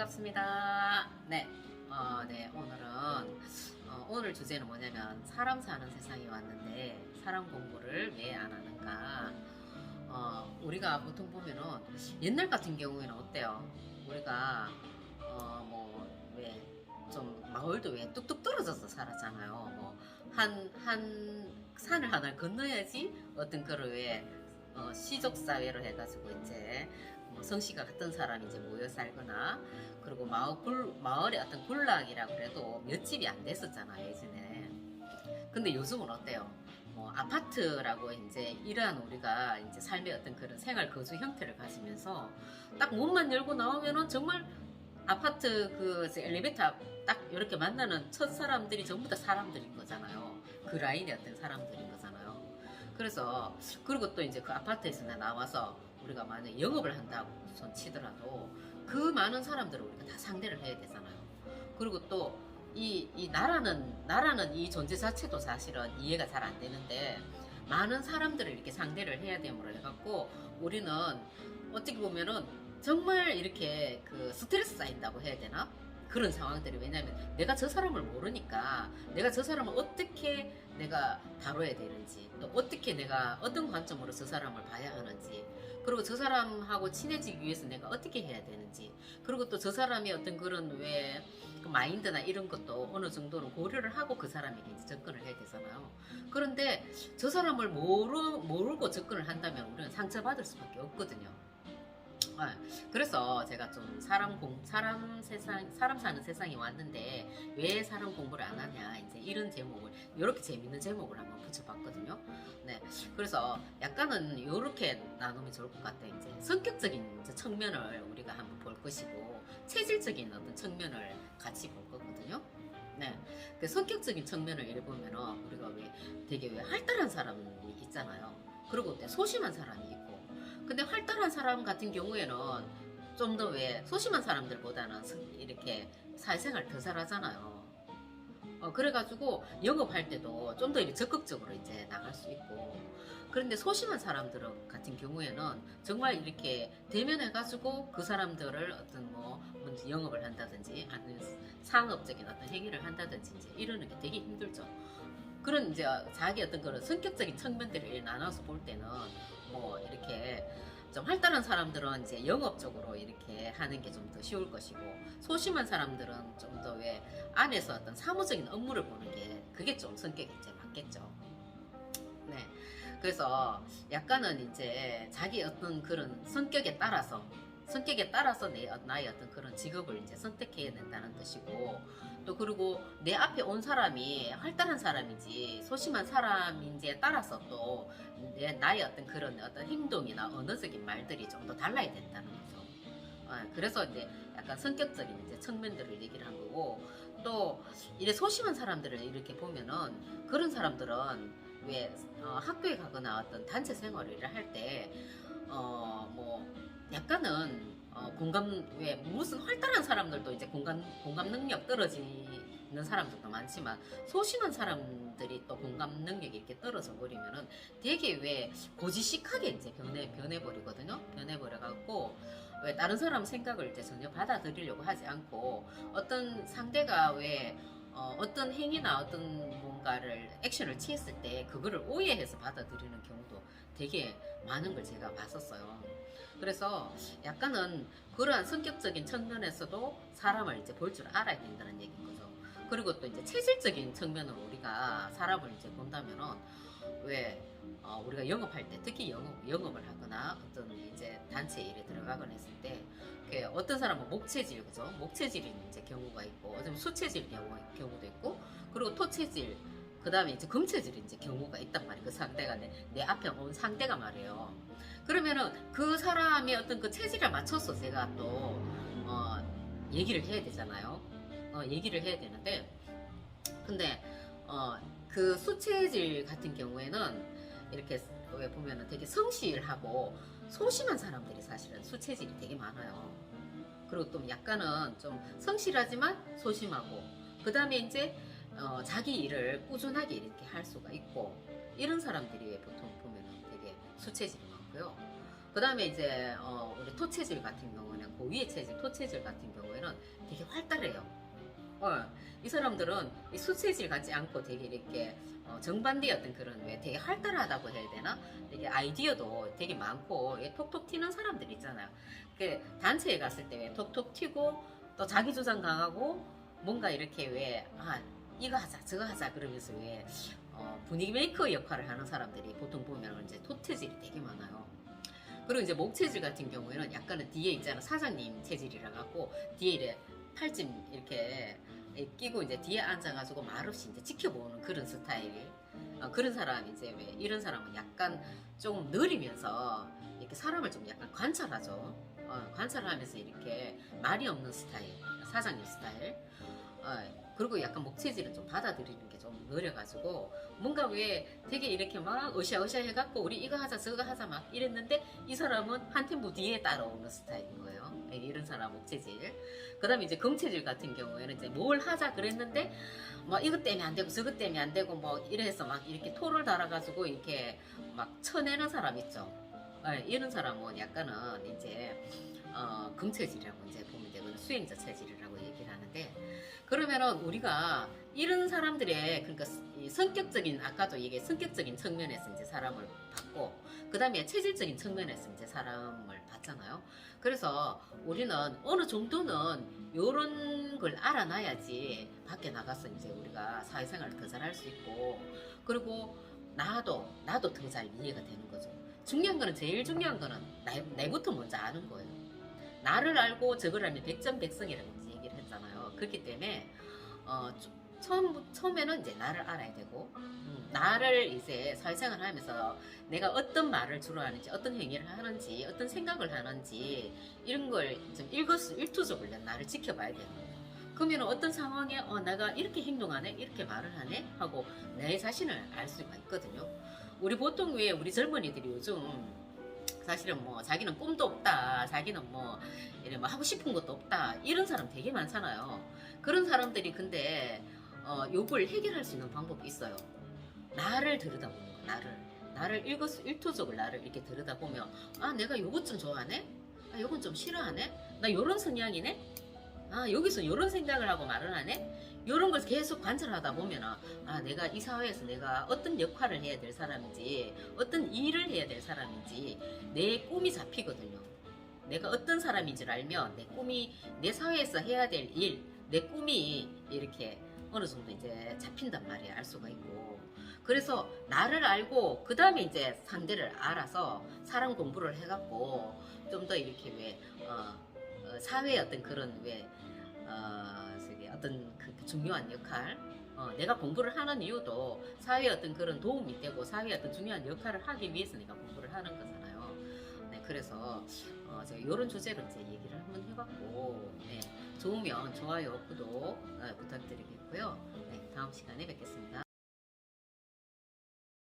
반갑습니다. 네, 네, 오늘 주제는 뭐냐면 사람 사는 세상에 왔는데 사람 공부를 왜 안 하는가? 우리가 보통 보면은 옛날 같은 경우에는 어때요? 우리가 왜 좀 마을도 왜 뚝뚝 떨어져서 살았잖아요. 한 산을 하나 건너야지 어떤 거를 왜 시족 사회로 해가지고 이제 성씨가 같은 사람이 이제 모여 살거나, 그리고 마을의 어떤 군락이라고 그래도 몇 집이 안 됐었잖아요, 예전에. 근데 요즘은 어때요? 아파트라고 이제 이러한 우리가 이제 삶의 어떤 그런 생활 거주 형태를 가지면서 딱 문만 열고 나오면은 정말 아파트 그 엘리베이터 딱 이렇게 만나는 첫 사람들이 전부 다 사람들인 거잖아요. 그 라인의 어떤 사람들인 거잖아요. 그래서 그리고 또 이제 그 아파트에서 나와서 우리가 만약 영업을 한다고 손 치더라도 그 많은 사람들을 우리가 다 상대를 해야 되잖아요. 그리고 또 이 나라는 이 존재 자체도 사실은 이해가 잘 안 되는데 많은 사람들을 이렇게 상대를 해야 됨으로 해갖고 우리는 어떻게 보면은 정말 이렇게 그 스트레스 쌓인다고 해야 되나? 그런 상황들이, 왜냐면 내가 저 사람을 모르니까 내가 저 사람을 어떻게 내가 다뤄야 되는지, 또 어떻게 내가 어떤 관점으로 저 사람을 봐야 하는지, 그리고 저 사람하고 친해지기 위해서 내가 어떻게 해야 되는지, 그리고 또 저 사람이 어떤 그런 왜 그 마인드나 이런 것도 어느 정도는 고려를 하고 그 사람에게 이제 접근을 해야 되잖아요. 그런데 저 사람을 모르고 접근을 한다면 우리는 상처받을 수밖에 없거든요. 그래서 제가 좀 사람 사는 세상에 왔는데 왜 사람 공부를 안 하냐, 이제 이런 제목을, 이렇게 재밌는 제목을 한번 붙여봤거든요. 네, 그래서 약간은 이렇게 나누면 좋을 것 같아요. 이제 성격적인 이제 측면을 우리가 한번 볼 것이고, 체질적인 어떤 측면을 같이 볼 거거든요. 네, 그 성격적인 측면을 예를 보면은 우리가 되게 왜 활달한 사람이 있잖아요. 그리고 또 소심한 사람이 있고. 근데 활달한 사람 같은 경우에는 좀 더 왜 소심한 사람들보다는 이렇게 사회생활 더 잘하잖아요. 그래가지고 영업할 때도 좀 더 이렇게 적극적으로 이제 나갈 수 있고. 그런데 소심한 사람들 같은 경우에는 정말 이렇게 대면해가지고 그 사람들을 어떤 먼저 영업을 한다든지 아니면 상업적인 어떤 행위를 한다든지 이제 이러는 게 되게 힘들죠. 그런 이제 자기 어떤 그런 성격적인 측면들을 나눠서 볼 때는 이렇게 좀 활달한 사람들은 이제 영업적으로 이렇게 하는 게 좀 더 쉬울 것이고, 소심한 사람들은 좀 더 왜 안에서 어떤 사무적인 업무를 보는 게 그게 좀 성격이 이제 맞겠죠. 네. 그래서 약간은 이제 자기 어떤 그런 성격에 따라서 나의 어떤 그런 직업을 이제 선택해야 된다는 뜻이고, 또 그리고 내 앞에 온 사람이 활달한 사람인지 소심한 사람인지에 따라서 또 나의 어떤 그런 어떤 행동이나 언어적인 말들이 좀 더 달라야 된다는 거죠. 그래서 이제 약간 성격적인 이제 측면들을 얘기를 한 거고, 또 이래 소심한 사람들을 이렇게 보면은 그런 사람들은 왜 학교에 가거나 어떤 단체 생활을 할 때 약간은 왜 무슨 활달한 사람들도 이제 공감 능력 떨어지는 사람들도 많지만, 소심한 사람들이 또 공감 능력이 이렇게 떨어져 버리면은 되게 왜 고지식하게 이제 변해버리거든요. 변해버려갖고 왜 다른 사람 생각을 이제 전혀 받아들이려고 하지 않고, 어떤 상대가 왜 어떤 행위나 어떤 뭔가를 액션을 취했을 때 그거를 오해해서 받아들이는 경우도 되게 많은 걸 제가 봤었어요. 그래서 약간은 그러한 성격적인 측면에서도 사람을 이제 볼 줄 알아야 된다는 얘기인 거죠. 그리고 또 이제 체질적인 측면으로 우리가 사람을 이제 본다면은 왜 우리가 영업할 때, 특히 영업을 하거나 어떤 이제 단체 일에 들어가거나 했을 때 어떤 사람은 목체질, 그죠? 목체질인 이제 경우가 있고, 어쩌면 수체질 경우도 있고, 그리고 토체질, 그 다음에 이제 금체질인 이제 경우가 있단 말이에요. 그 상대가 내 앞에 온 상대가 말이에요. 그러면은 그 사람의 어떤 그 체질에 맞춰서 제가 또 얘기를 해야 되잖아요. 얘기를 해야 되는데, 근데 그 수체질 같은 경우에는 이렇게 왜 보면은 되게 성실하고 소심한 사람들이 사실은 수체질이 되게 많아요. 그리고 또 약간은 좀 성실하지만 소심하고, 그 다음에 이제 자기 일을 꾸준하게 이렇게 할 수가 있고, 이런 사람들이 보통 보면은 되게 수체질이 많고요. 그 다음에 이제 우리 토체질 같은 경우는 고위의 체질, 토체질 같은 경우에는 되게 활달해요. 이 사람들은 이 수체질 같지 않고 되게 이렇게 정반대였던 그런 왜 되게 활달하다고 해야 되나? 되게 아이디어도 되게 많고 톡톡 튀는 사람들 있잖아요. 그 단체에 갔을 때 왜 톡톡 튀고 또 자기 주장 강하고 뭔가 이렇게 왜 이거 하자 저거 하자 그러면서 왜 분위기 메이커 역할을 하는 사람들이 보통 보면 이제 토체질이 되게 많아요. 그리고 이제 목체질 같은 경우에는 약간은 뒤에 있잖아 사장님 체질이라 갖고 뒤에 이래 팔찜 이렇게 끼고 이제 뒤에 앉아가지고 말없이 이제 지켜보는 그런 스타일. 그런 사람 이제 왜 이런 사람은 약간 좀 느리면서 이렇게 사람을 좀 약간 관찰하죠. 관찰하면서 이렇게 말이 없는 스타일, 사장님 스타일. 그리고 약간 목체질은 좀 받아들이는 게 좀 느려가지고 뭔가 왜 되게 이렇게 막 으쌰으쌰 해갖고 우리 이거 하자 저거 하자 막 이랬는데 이 사람은 한 템포 뒤에 따라오는 스타일인 거예요. 이런 사람 목체질. 그 다음에 이제 금체질 같은 경우에는 이제 뭘 하자 그랬는데 뭐 이것 때문에 안 되고 저것 때문에 안 되고 뭐 이래서 막 이렇게 토를 달아가지고 이렇게 막 쳐내는 사람 있죠. 이런 사람은 약간은 이제 금체질이라고 이제 보면 되거든요. 수행자 체질이라고 얘기를 하는데 그러면은 우리가 이런 사람들의 그러니까 이 성격적인 아까도 이게 성격적인 측면에서 이제 사람을 봤고 그 다음에 체질적인 측면에서 이제 사람을 봤잖아요. 그래서 우리는 어느 정도는 이런 걸 알아놔야지 밖에 나가서 이제 우리가 사회생활을 더 잘할 수 있고 그리고 나도 더 잘 이해가 되는 거죠. 중요한 거는 제일 중요한 거는 내부터 먼저 아는 거예요. 나를 알고 적을 알면 백전백승이라고 얘기를 했잖아요. 그렇기 때문에 처음에는 이제 나를 알아야 되고 나를 이제 사회생활을 하면서 내가 어떤 말을 주로 하는지 어떤 행위를 하는지 어떤 생각을 하는지 이런 걸 좀 일거수일투족을 나를 지켜봐야 되는 거예요. 그러면 어떤 상황에 내가 이렇게 행동하네 이렇게 말을 하네 하고 내 자신을 알 수가 있거든요. 우리 보통 왜 우리 젊은이들이 요즘 사실은 뭐 자기는 꿈도 없다 자기는 뭐 이래 뭐 하고 싶은 것도 없다 이런 사람 되게 많잖아요. 그런 사람들이 근데 요걸 해결할 수 있는 방법이 있어요. 나를 들여다보는 거. 나를 일거수일투족을 나를 이렇게 들여다보면 내가 요것 좀 좋아하네 요건 좀 싫어하네 나 요런 성향이네 여기서 요런 생각을 하고 말을 하네 요런 걸 계속 관찰하다 보면 내가 이 사회에서 내가 어떤 역할을 해야 될 사람인지 어떤 일을 해야 될 사람인지 내 꿈이 잡히거든요. 내가 어떤 사람인지를 알면 내 꿈이 내 사회에서 해야 될 일, 내 꿈이 이렇게 어느 정도 이제 잡힌단 말이에요. 알 수가 있고. 그래서 나를 알고 그 다음에 이제 상대를 알아서 사람 공부를 해갖고 좀 더 이렇게 왜 사회의 어떤 그런 왜 어떤 그 중요한 역할 내가 공부를 하는 이유도 사회에 어떤 그런 도움이 되고 사회에 어떤 중요한 역할을 하기 위해서 내가 공부를 하는 거잖아요. 네, 그래서 제가 이런 주제로 이제 얘기를 한번 해봤고 네, 좋으면 좋아요, 구독 부탁드리겠고요. 네, 다음 시간에 뵙겠습니다.